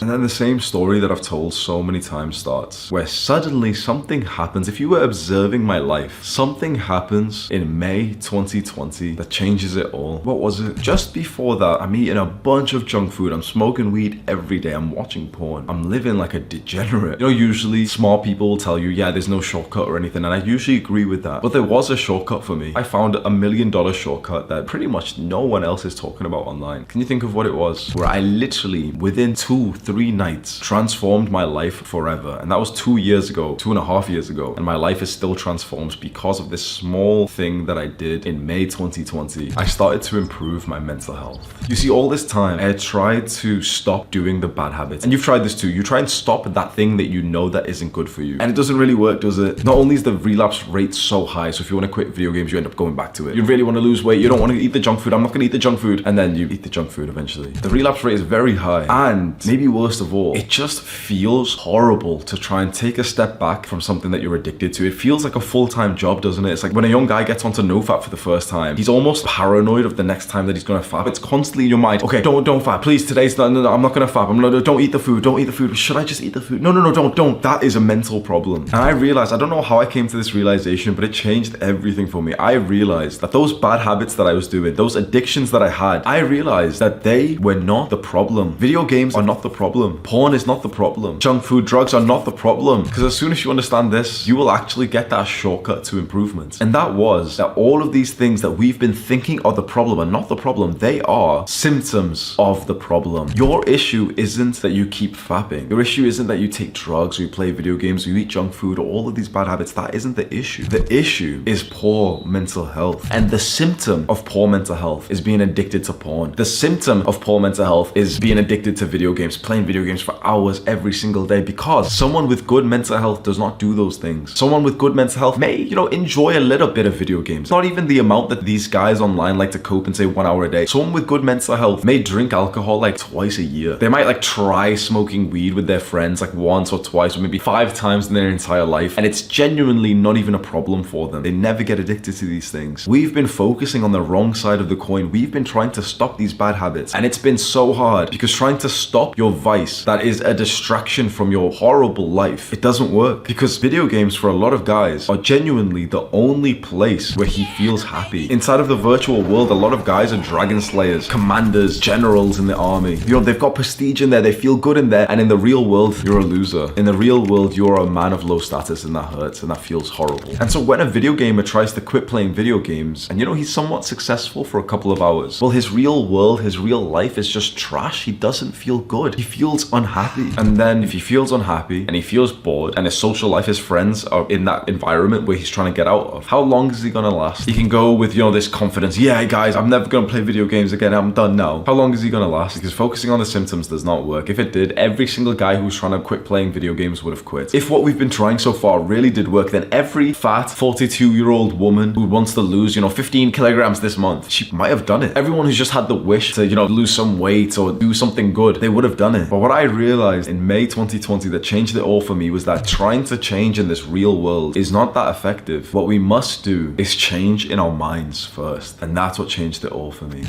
And then the same story that I've told so many times starts, where suddenly something happens. If you were observing my life, something happens in May 2020 that changes it all. What was it? Just before that, I'm eating a bunch of junk food. I'm smoking weed every day. I'm watching porn. I'm living like a degenerate. You know, usually smart people will tell you, yeah, there's no shortcut or anything. And I usually agree with that. But there was a shortcut for me. I found $1 million shortcut that pretty much no one else is talking about online. Can you think of what it was? Where I literally, within 2-3 nights, transformed my life forever. And that was 2 years ago, 2.5 years ago. And my life is still transformed because of this small thing that I did in May 2020. I started to improve my mental health. You see, all this time, I tried to stop doing the bad habits. And you've tried this too. You try and stop that thing that you know that isn't good for you. And it doesn't really work, does it? Not only is the relapse rate so high, so if you want to quit video games, you end up going back to it. You really want to lose weight, you don't want to eat the junk food. I'm not going to eat the junk food. And then you eat the junk food eventually. The relapse rate is very high. And maybe worst of all, it just feels horrible to try and take a step back from something that you're addicted to. It feels like a full-time job, doesn't it? It's like when a young guy gets onto NoFap for the first time, he's almost paranoid of the next time that he's going to fap. It's constantly in your mind. Okay, don't fap. Please, today's not, no, I'm not going to fap. Don't eat the food. Don't eat the food. Should I just eat the food? No, don't. That is a mental problem. And I realized, I don't know how I came to this realization, but it changed everything for me. I realized that those bad habits that I was doing, those addictions that I had, I realized that they were not the problem. Video games are not the problem. Porn is not the problem. Junk food, drugs are not the problem. Because as soon as you understand this, you will actually get that shortcut to improvement. And that was that all of these things that we've been thinking are the problem are not the problem. They are symptoms of the problem. Your issue isn't that you keep fapping. Your issue isn't that you take drugs or you play video games or you eat junk food or all of these bad habits. That isn't the issue. The issue is poor mental health. And the symptom of poor mental health is being addicted to porn. The symptom of poor mental health is being addicted to video games, playing video games for hours every single day, because someone with good mental health does not do those things. Someone with good mental health may, enjoy a little bit of video games. Not even the amount that these guys online like to cope and say 1 hour a day. Someone with good mental health may drink alcohol like twice a year. They might like try smoking weed with their friends like once or twice or maybe 5 times in their entire life. And it's genuinely not even a problem for them. They never get addicted to these things. We've been focusing on the wrong side of the coin. We've been trying to stop these bad habits. And it's been so hard because trying to stop your vice that is a distraction from your horrible life, it doesn't work. Because video games for a lot of guys are genuinely the only place where he feels happy. Inside of the virtual world, a lot of guys are dragon slayers, commanders, generals in the army. They've got prestige in there, they feel good in there, and in the real world, you're a loser. In the real world, you're a man of low status, and that hurts, and that feels horrible. And so when a video gamer tries to quit playing video games, and he's somewhat successful for a couple of hours, well, his real world, his real life is just trash. He doesn't feel good. He feels unhappy. And then if he feels unhappy, and he feels bored, and his social life, his friends are in that environment where he's trying to get out of, how long is he gonna last? He can go with, this confidence, yeah guys, I'm never gonna play video games again, I'm done now. How long is he gonna last? Because focusing on the symptoms does not work. If it did, every single guy who's trying to quit playing video games would have quit. If what we've been trying so far really did work, then every fat 42-year-old woman who wants to lose, 15 kilograms this month, she might have done it. Everyone who's just had the wish to, lose some weight or do something good, they would have done it. But what I realized in May 2020 that changed it all for me was that trying to change in this real world is not that effective. What we must do is change in our minds first. And that's what changed it all for me.